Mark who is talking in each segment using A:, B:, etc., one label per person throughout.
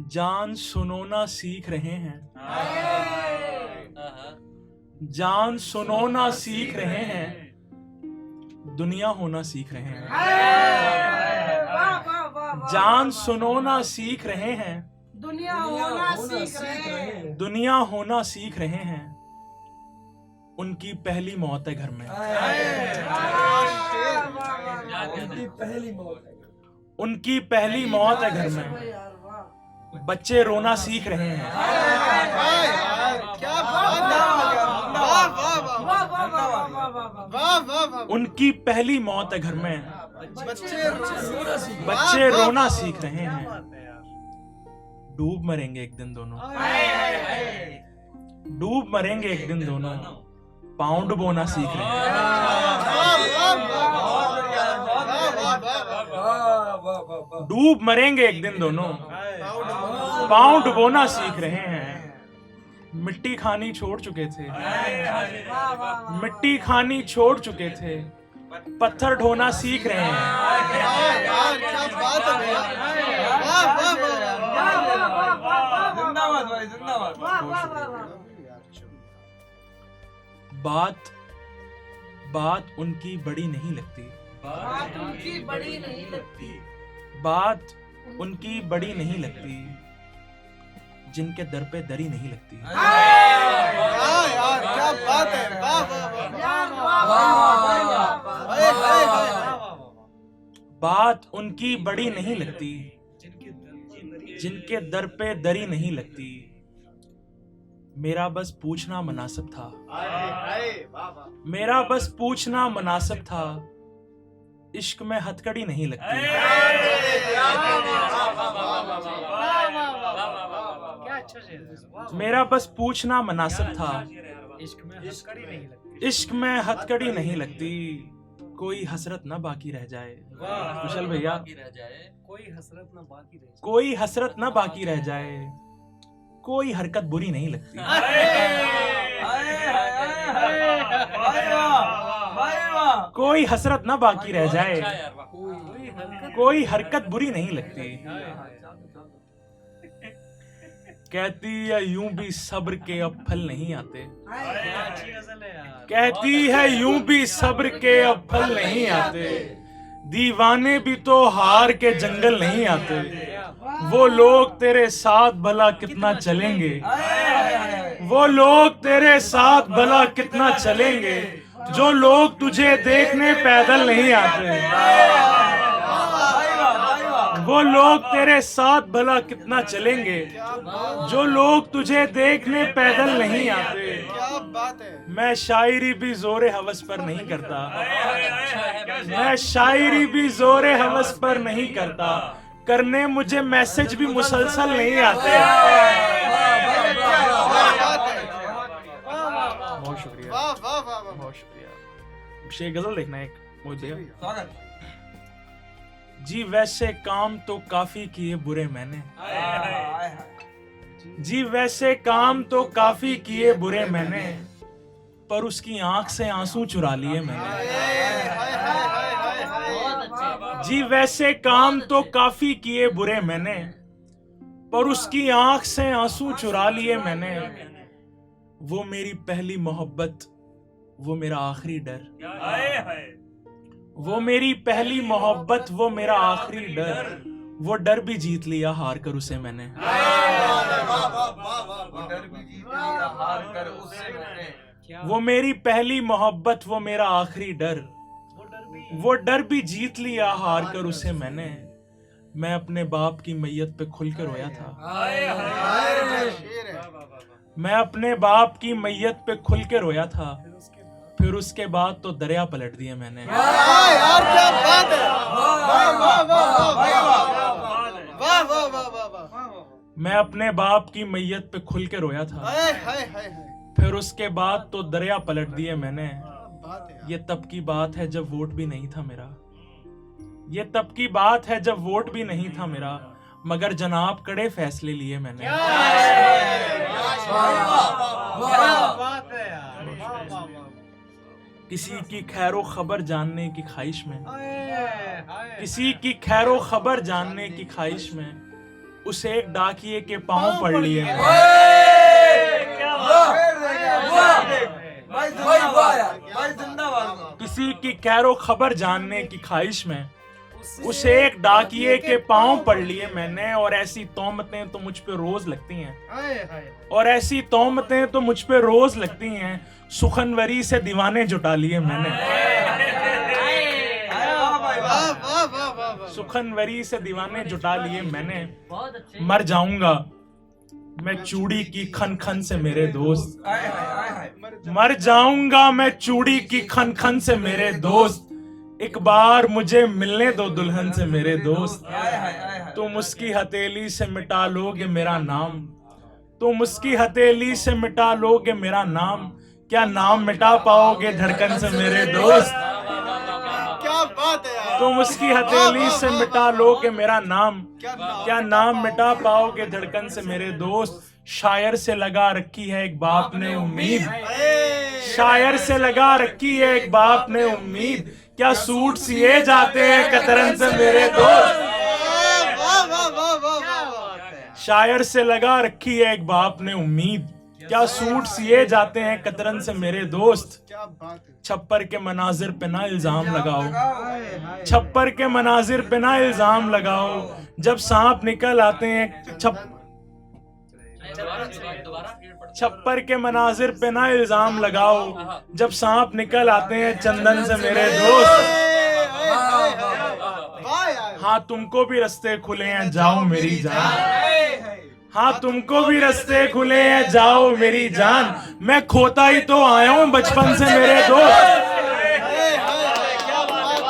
A: जान सुनो ना सीख रहे हैं, जान सुनो ना सीख रहे हैं, दुनिया होना सीख रहे हैं। जान सुनो ना सीख रहे हैं,
B: दुनिया होना सीख रहे हैं।
A: दुनिया होना सीख रहे हैं। उनकी पहली मौत है घर में,
C: उनकी पहली मौत है।
A: उनकी पहली मौत है घर में। बच्चे रोना सीख रहे हैं,
D: क्या बात है।
A: उनकी पहली मौत है घर में।
D: बच्चे
A: बच्चे रोना सीख रहे हैं। डूब मरेंगे एक दिन दोनों, डूब मरेंगे एक दिन दोनों। पाउंड बोना सीख रहे हैं, डूब मरेंगे एक दिन दोनों। पाउंड बोना सीख रहे हैं। मिट्टी खानी छोड़ चुके थे, मिट्टी खानी छोड़ चुके थे। पत्थर ढोना सीख रहे हैं।
D: क्या बात है भैया।
C: जिंदाबाद भाई, जिंदाबाद।
A: बात बात उनकी बड़ी नहीं लगती,
B: बात उनकी बड़ी नहीं लगती,
A: बात उनकी बड़ी नहीं लगती। जिनके दर पे दरी नहीं लगती।
D: यार क्या बात है।
A: बात उनकी बड़ी नहीं लगती, जिनके दर पे दरी नहीं लगती। मेरा बस पूछना मुनासिब था, मेरा बस पूछना मुनासिब था। इश्क में हथकड़ी नहीं लगती। मेरा बस पूछना मुनासिब था।
C: इश्क में हथकड़ी नहीं लगती।
A: इश्क में हथकड़ी नहीं लगती। कोई हसरत ना बाकी रह जाए। कुशल भैया,
C: कोई हसरत ना बाकी रह जाए।
A: कोई हसरत ना बाकी रह जाए। कोई हरकत बुरी नहीं लगती। कोई हसरत ना बाकी रह जाए। कोई हरकत बुरी नहीं लगती। कहती है यूं भी सब्र के अब फल नहीं आते। कहती है यूं भी सब्र के अब फल नहीं आते। दीवाने भी तो हार के जंगल नहीं आते। वो लोग तेरे साथ भला कितना चलेंगे, वो लोग तेरे साथ भला कितना चलेंगे। जो लोग तुझे देखने पैदल नहीं आते। वो लोग तेरे साथ भला कितना चलेंगे। जो लोग तुझे देखने पैदल नहीं आते।
D: क्या बात है।
A: मैं शायरी भी जोरे हवस पर नहीं करता। मैं शायरी भी जोरे हवस पर नहीं करता। करने मुझे मैसेज भी मुसलसल नहीं आते। बहुत शुक्रिया, बहुत शुक्रिया। शेर गजल देखना एक मोहित भैया। जी वैसे काम तो काफी किए बुरे मैंने, जी वैसे काम तो काफी किए बुरे मैंने। पर उसकी आंख से आंसू चुरा लिए मैंने। जी वैसे काम तो काफी किए बुरे मैंने। पर उसकी आंख से आंसू चुरा लिए मैंने। वो मेरी पहली मोहब्बत, वो मेरा आखिरी डर। वो मेरी पहली मोहब्बत, वो मेरा आखिरी डर। वो डर भी जीत लिया हार कर उसे मैंने। वो मेरी पहली मोहब्बत, वो मेरा आखिरी डर। वो डर भी जीत लिया हार कर उसे मैंने। मैं अपने बाप की मैयत पे खुल कर रोया था। मैं अपने बाप की मैयत पे खुल के रोया था। फिर उसके बाद तो दरिया पलट दिए मैंने।
D: यार क्या बात है।
A: मैं अपने बाप की मैयत पे खुल के रोया था। फिर उसके बाद तो दरिया पलट दिए मैंने। ये तब की बात है जब वोट भी नहीं था मेरा। ये तब की बात है जब वोट भी नहीं था मेरा। मगर जनाब कड़े फैसले लिए मैंने। किसी की खैरो खबर जानने की ख्वाहिश में, किसी की खैरो खबर जानने की ख्वाहिश में उस एक डाकिए के पांव पड़ लिए मैंने। किसी की खैरो खबर जानने की ख्वाहिश में उस एक डाकिए के पांव पड़ लिए मैंने। और ऐसी तोहमतें तो मुझ पे रोज लगती हैं, और ऐसी तोहमतें तो मुझ पे रोज लगती हैं। सुखनवरी से दीवाने जुटा लिए मैंने,
D: वाह वाह वाह वाह।
A: सुखनवरी से दीवाने जुटा लिए मैंने। मर जाऊंगा मैं चूड़ी की खन खन से मेरे दोस्त, मर जाऊंगा मैं चूड़ी की खन खन से मेरे दोस्त। एक बार मुझे मिलने दो दुल्हन से मेरे दोस्त। तुम उसकी हथेली से मिटा लोगे मेरा नाम, तुम उसकी हथेली से मिटा लोगे मेरा नाम। क्या नाम मिटा पाओगे धड़कन से मेरे दोस्त?
D: क्या बात है यार।
A: तुम उसकी हथेली से मिटा लोगे मेरा नाम, क्या नाम मिटा पाओगे धड़कन से मेरे दोस्त। शायर से लगा रखी है एक बाप ने उम्मीद, शायर से लगा रखी है एक बाप ने उम्मीद। क्या सूट सिए जाते हैं कतरन से मेरे दोस्त?
D: वाह वाह वाह वाह वाह।
A: शायर से लगा रखी है एक बाप ने उम्मीद। क्या सूट सिए जाते हैं कतरन से मेरे दोस्त।
D: क्या बात है।
A: छप्पर के मनाजिर पे ना इल्जाम लगाओ, छप्पर के मनाजिर पे ना इल्जाम लगाओ। जब सांप निकल आते हैं छप्पर के मनाजिर पे ना इल्जाम लगाओ। जब सांप निकल आते हैं चंदन से मेरे दोस्त।
D: वाह यार।
A: हाँ तुमको भी रास्ते खुले हैं जाओ मेरी जान, हाँ तुमको भी रास्ते खुले हैं जाओ मेरी जान। मैं खोता ही तो आया हूँ बचपन से मेरे दोस्त।
D: क्या बात है।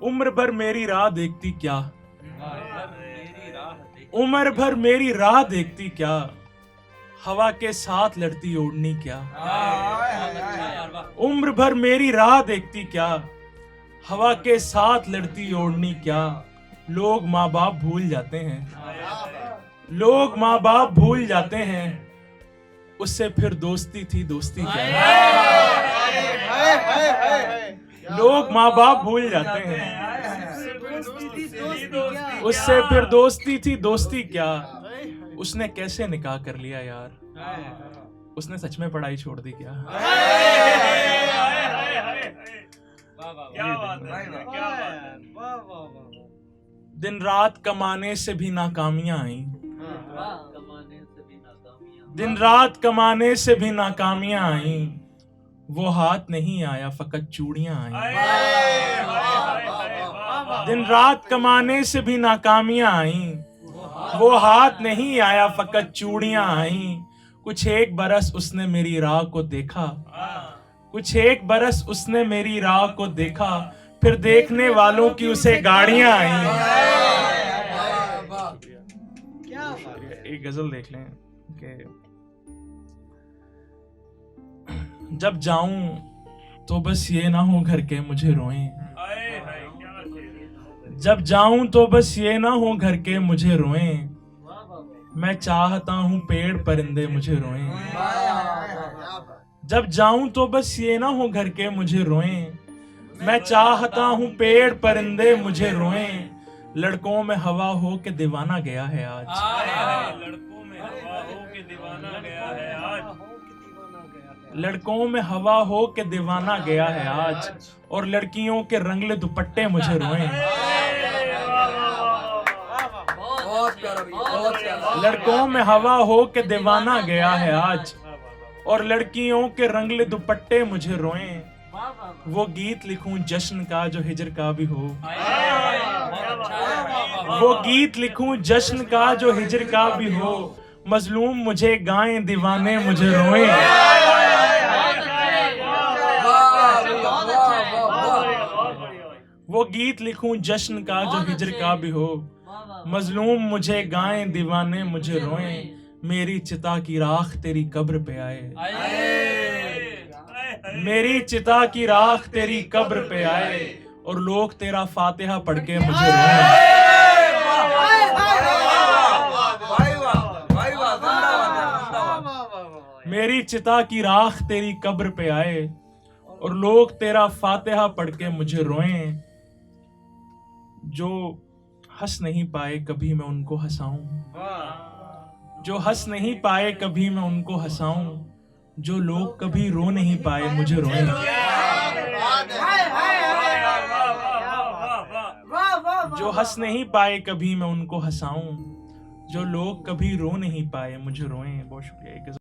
A: उम्र भर मेरी राह देखती क्या, उम्र भर मेरी राह देखती क्या। हवा के साथ लड़ती ओढ़नी क्या, उम्र भर मेरी राह देखती क्या। हवा के साथ लड़ती ओढ़नी क्या। लोग माँ बाप भूल जाते हैं, लोग माँ बाप भूल जाते हैं। उससे फिर दोस्ती थी दोस्ती क्या। लोग माँ बाप भूल जाते हैं, उससे फिर दोस्ती थी दोस्ती क्या। उसने कैसे निकाह कर लिया यार, उसने सच में पढ़ाई छोड़ दी क्या। दिन रात कमाने से भी नाकामियां आई, दिन रात कमाने से भी नाकामियां आई। वो हाथ नहीं आया फकत चूड़ियां आई। दिन रात कमाने से भी नाकामियां आई। वो हाथ नहीं आया फकत चूड़ियां आई। कुछ एक बरस उसने मेरी राह को देखा, कुछ एक बरस उसने मेरी राह को देखा। फिर देखने वालों की उसे गाड़ियां आई। एक गजल देख लें कि जब जाऊं तो बस ये ना हो घर के मुझे रोएं, जब जाऊं तो बस ये ना हो घर के मुझे रोएं। मैं चाहता हूं पेड़ परिंदे मुझे रोएं, जब जाऊं तो बस ये ना हो घर के मुझे रोएं। मैं चाहता हूं पेड़ परिंदे मुझे रोएं। लड़कों में हवा हो के दीवाना गया है आज,
C: लड़कों में हवा हो के दीवाना गया है आज,
A: लड़कों में हवा हो के दीवाना गया है आज। और लड़कियों के रंगले दुपट्टे मुझे रोएं, लड़कों में हवा हो के दीवाना गया है आज। और लड़कियों के रंगले दुपट्टे मुझे रोएं। वो गीत लिखूं जश्न का जो हिजर का भी हो, वो गीत लिखूं जश्न का जो हिजर का भी हो। मजलूम मुझे गाएं दीवाने मुझे रोएं। वो गीत लिखूं जश्न का जो हिजर का भी हो। मजलूम मुझे गाएं दीवाने मुझे रोएं। मेरी चिता की राख तेरी कब्र पे आए, मेरी चिता की राख तेरी कब्र पे आए। और लोग तेरा फातिहा पढ़ के मुझे रोएं। मेरी चिता की राख तेरी कब्र पे आए और लोग तेरा फातिहा पढ़ के मुझे रोएं। जो हंस नहीं पाए कभी मैं उनको हंसाऊं, जो हंस नहीं पाए कभी मैं उनको हंसाऊं, जो लोग कभी रो नहीं पाए मुझे रोएं।
B: वाह वाह
A: जो हंस नहीं पाए कभी मैं उनको हंसाऊं, जो लोग कभी रो नहीं पाए मुझे रोएं। बहुत शुक्रिया।